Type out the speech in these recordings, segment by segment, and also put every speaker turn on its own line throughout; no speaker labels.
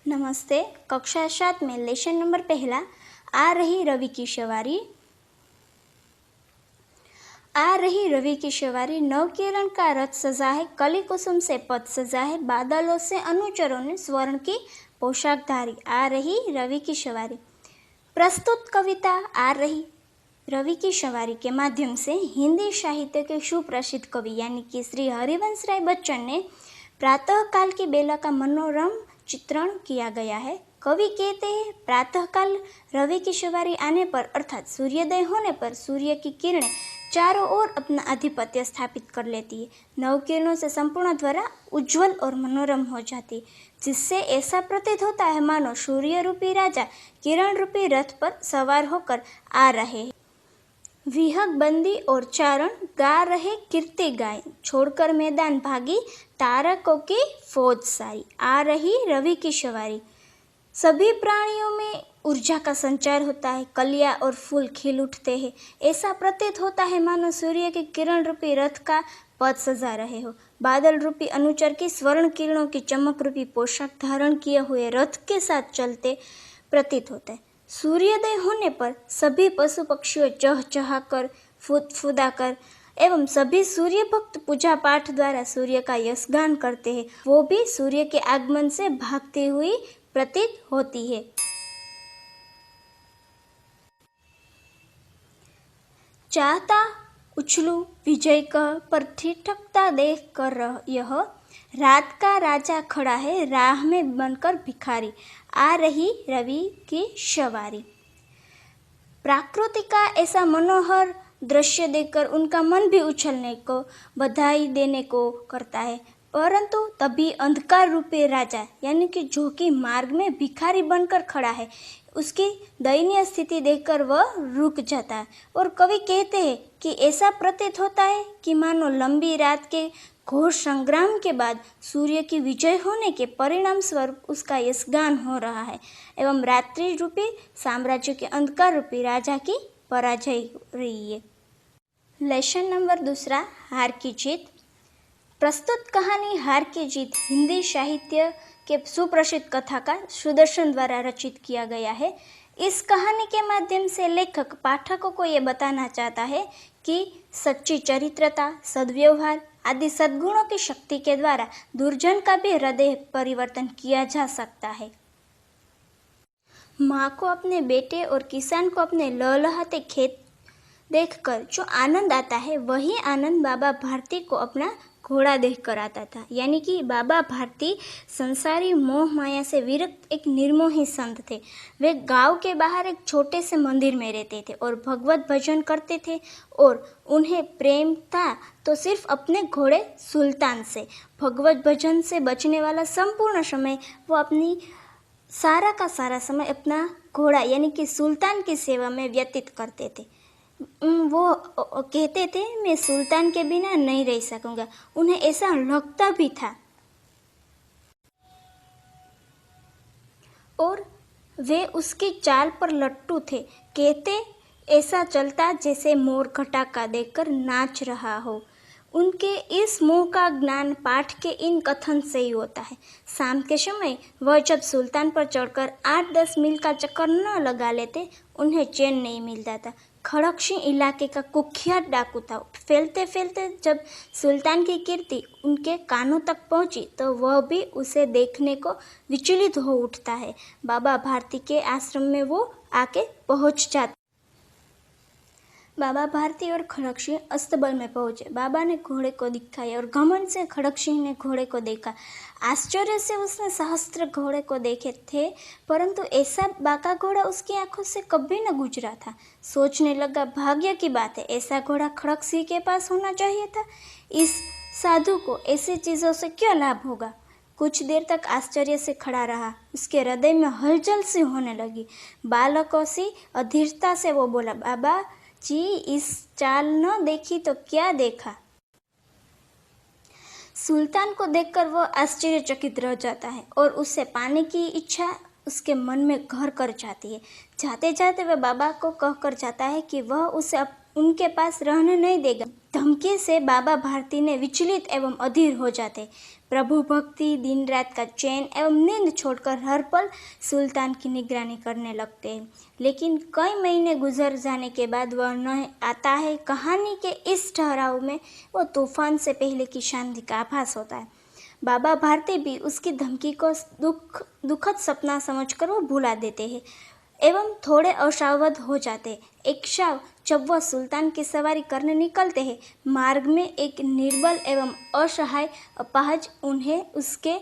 नमस्ते। कक्षा 7 में लेसन नंबर पहला आ रही रवि की सवारी। आ रही रवि की सवारी, नवकिरण का रथ सजा है, कली कुसुम से पथ सजा है, बादलों से अनुचरों ने स्वर्ण की पोशाक धारी। आ रही रवि की सवारी। प्रस्तुत कविता आ रही रवि की सवारी के माध्यम से हिंदी साहित्य के सुप्रसिद्ध कवि यानी कि श्री हरिवंश राय बच्चन ने प्रातःकाल की बेला का मनोरम चित्रण किया गया है। कवि कहते हैं, प्रातःकाल रवि की सवारी आने पर अर्थात सूर्योदय होने पर सूर्य की किरणें चारों ओर अपना आधिपत्य स्थापित कर लेती है। नवकिरणों से संपूर्ण ध्वरा उज्जवल और मनोरम हो जाती, जिससे ऐसा प्रतीत होता है मानो सूर्य रूपी राजा किरण रूपी रथ पर सवार होकर आ रहे हैं। विहग बंदी और चारण गा रहे कीर्ति गाय, छोड़कर मैदान भागी तारकों की फौज सारी। आ रही रवि की सवारी। सभी प्राणियों में ऊर्जा का संचार होता है, कलियां और फूल खिल उठते हैं। ऐसा प्रतीत होता है मानो सूर्य के किरण रूपी रथ का पथ सजा रहे हो। बादल रूपी अनुचर की स्वर्ण किरणों की चमक रूपी पोशाक धारण किए हुए रथ के साथ चलते प्रतीत होते हैं। सूर्योदय होने पर सभी पशु पक्षियों चहचहाकर फुदफुदाकर एवं सभी सूर्य भक्त पूजा पाठ द्वारा सूर्य का यशगान करते हैं। वो भी सूर्य के आगमन से भागती हुई प्रतीत होती है। चाहता उछलू विजय कह, पर ठिठकता देख कर यह रात का राजा खड़ा है, राह में बनकर भिखारी। आ रही रवि की सवारी। प्रकृति का ऐसा मनोहर दृश्य देखकर उनका मन भी उछलने को, बधाई देने को करता है, परंतु तभी अंधकार रूपी राजा यानी कि जो कि मार्ग में भिखारी बनकर खड़ा है, उसकी दयनीय स्थिति देखकर वह रुक जाता है। और कवि कहते हैं कि ऐसा प्रतीत होता है कि मानो लंबी रात के घोर संग्राम के बाद सूर्य की विजय होने के परिणाम स्वरूप उसका यशगान हो रहा है एवं रात्रि रूपी साम्राज्य के अंधकार रूपी राजा की पराजय रही है। लेसन नंबर दूसरा, हार की जीत। प्रस्तुत कहानी हार की जीत हिंदी साहित्य के सुप्रसिद्ध कथाकार सुदर्शन द्वारा रचित किया गया है। इस कहानी के माध्यम से लेखक पाठकों को ये बताना चाहता है कि सच्ची चरित्रता, सद्व्यवहार आदि सद्गुणों की शक्ति के द्वारा दुर्जन का भी हृदय परिवर्तन किया जा सकता है। माँ को अपने बेटे और किसान को अपने लहलहाते खेत देखकर जो आनंद आता है, वही आनंद बाबा भारती को अपना घोड़ा देखकर आता था। यानी कि बाबा भारती संसारी मोह माया से विरक्त एक निर्मोही संत थे। वे गांव के बाहर एक छोटे से मंदिर में रहते थे और भगवत भजन करते थे और उन्हें प्रेम था तो सिर्फ अपने घोड़े सुल्तान से। भगवत भजन से बचने वाला संपूर्ण समय वो अपनी सारा का सारा समय अपना घोड़ा यानी कि सुल्तान की सेवा में व्यतीत करते थे। वो कहते थे, मैं सुल्तान के बिना नहीं रह सकूंगा। उन्हें ऐसा लगता भी था और वे उसकी चाल पर लट्टू थे। कहते ऐसा चलता जैसे मोर घटाका देखकर नाच रहा हो। उनके इस मोह का ज्ञान पाठ के इन कथन से ही होता है। शाम के समय वह जब सुल्तान पर चढ़कर 8-10 मील का चक्कर न लगा लेते, उन्हें चैन नहीं मिलता था। खड़क सिंह इलाके का कुख्यात डाकू था। फैलते फैलते जब सुल्तान की कीर्ति उनके कानों तक पहुंची तो वह भी उसे देखने को विचलित हो उठता है। बाबा भारती के आश्रम में वो आके पहुंच जाता। बाबा भारती और खड़क सिंह अस्तबल में पहुंचे। बाबा ने घोड़े को दिखाया और घमंड से खड़क सिंह ने घोड़े को देखा। आश्चर्य से उसने सहस्त्र घोड़े को देखे थे, परंतु ऐसा बाका घोड़ा उसकी आंखों से कभी न गुजरा था। सोचने लगा, भाग्य की बात है, ऐसा घोड़ा खड़क सिंह के पास होना चाहिए था। इस साधु को ऐसी चीज़ों से क्या लाभ होगा। कुछ देर तक आश्चर्य से खड़ा रहा। उसके हृदय में हलचल सी होने लगी। बालकों सी अधीरता से वो बोला, बाबा जी, इस चाल न देखी तो क्या देखा। सुल्तान को देखकर वह आश्चर्यचकित रह जाता है और उससे पाने की इच्छा उसके मन में घर कर जाती है। जाते जाते वह बाबा को कहकर जाता है कि वह उसे उनके पास रहने नहीं देगा। धमकी से बाबा भारती ने विचलित एवं अधीर हो जाते। प्रभु भक्ति, दिन रात का चैन एवं नींद छोड़कर हर पल सुल्तान की निगरानी करने लगते हैं। लेकिन कई महीने गुजर जाने के बाद वह न आता है। कहानी के इस ठहराव में वो तूफान से पहले की शांति का आभास होता है। बाबा भारती भी उसकी धमकी को दुखद सपना समझकर वो भुला देते हैं एवं थोड़े असावध हो जाते। एक शाम जब वह सुल्तान की सवारी करने निकलते हैं, मार्ग में एक निर्बल एवं असहाय अपाहज उन्हें उसके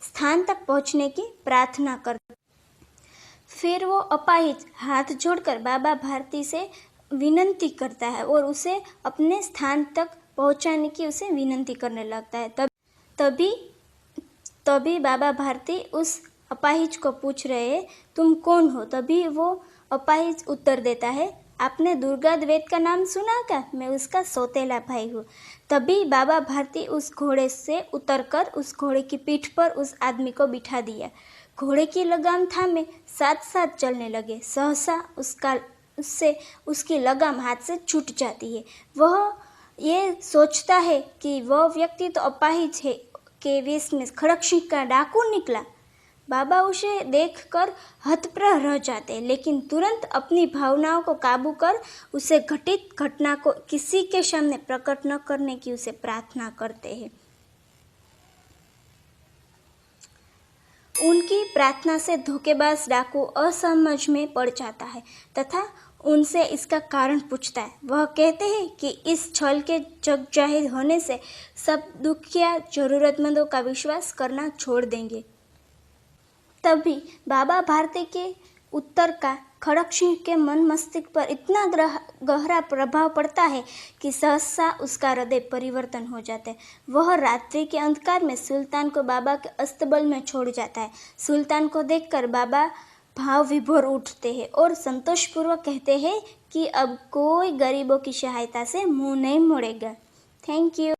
स्थान तक पहुंचने की प्रार्थना करते। फिर वो अपाहिज हाथ जोड़कर बाबा भारती से विनती करता है और उसे अपने स्थान तक पहुंचाने की उसे विनती करने लगता है। तभी बाबा भारती उस अपाहिज को पूछ रहे हैं, तुम कौन हो? तभी वो अपाहिज उत्तर देता है, आपने दुर्गा द्वैत का नाम सुना क्या? मैं उसका सौतेला भाई हूँ। तभी बाबा भारती उस घोड़े से उतरकर उस घोड़े की पीठ पर उस आदमी को बिठा दिया। घोड़े की लगाम थामे साथ साथ चलने लगे। सहसा उससे उसकी लगाम हाथ से छूट जाती है। वह ये सोचता है कि वह व्यक्ति तो अपाहिज है के वेश में खड़गसिंह का डाकू निकला। बाबा उसे देखकर हतप्रह रह जाते, लेकिन तुरंत अपनी भावनाओं को काबू कर उसे घटित घटना को किसी के सामने प्रकट न करने की उसे प्रार्थना करते हैं। उनकी प्रार्थना से धोखेबाज डाकू असमझ में पड़ जाता है तथा उनसे इसका कारण पूछता है। वह कहते हैं कि इस छल के जग जाहिर होने से सब दुखिया जरूरतमंदों का विश्वास करना छोड़ देंगे। तभी बाबा भारती के उत्तर का खड़गसिंह के मन मस्तिष्क पर इतना गहरा प्रभाव पड़ता है कि सहसा उसका हृदय परिवर्तन हो जाता है। वह रात्रि के अंधकार में सुल्तान को बाबा के अस्तबल में छोड़ जाता है। सुल्तान को देखकर बाबा भाव विभोर उठते हैं और संतोषपूर्वक कहते हैं कि अब कोई गरीबों की सहायता से मुंह नहीं मोड़ेगा। Thank you.